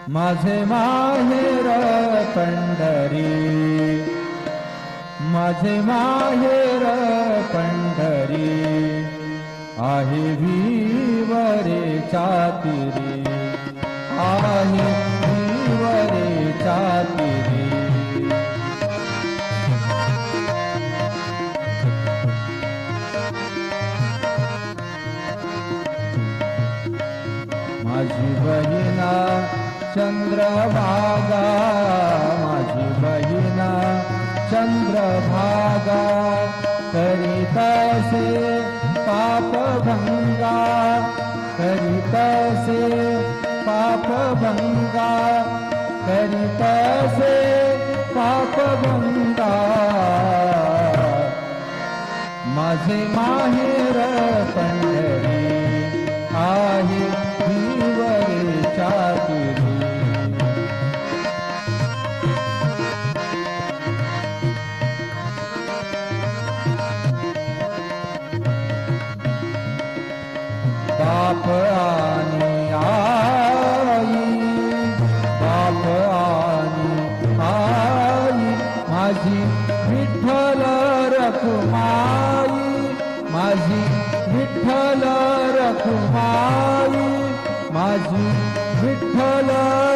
माझे माहेर पंढरी, माझे माहेर पंढरी, आहे विवरेच्या तीरी, आहे विवरेच्या तीरी. माझी बहिणा चंद्रभागा, माझी बहिणा चंद्रभागा, करीतसे पापभंगा, करीतसे पापभंगा, करीतसे पापभंगा. माझे माहेर पंढरी, आहे विवरेच्या तीरी. बाप आणि आई, बाप आणि आई, माझी विठ्ठल रखुमाई, माझी विठ्ठल रखुमाई, माझी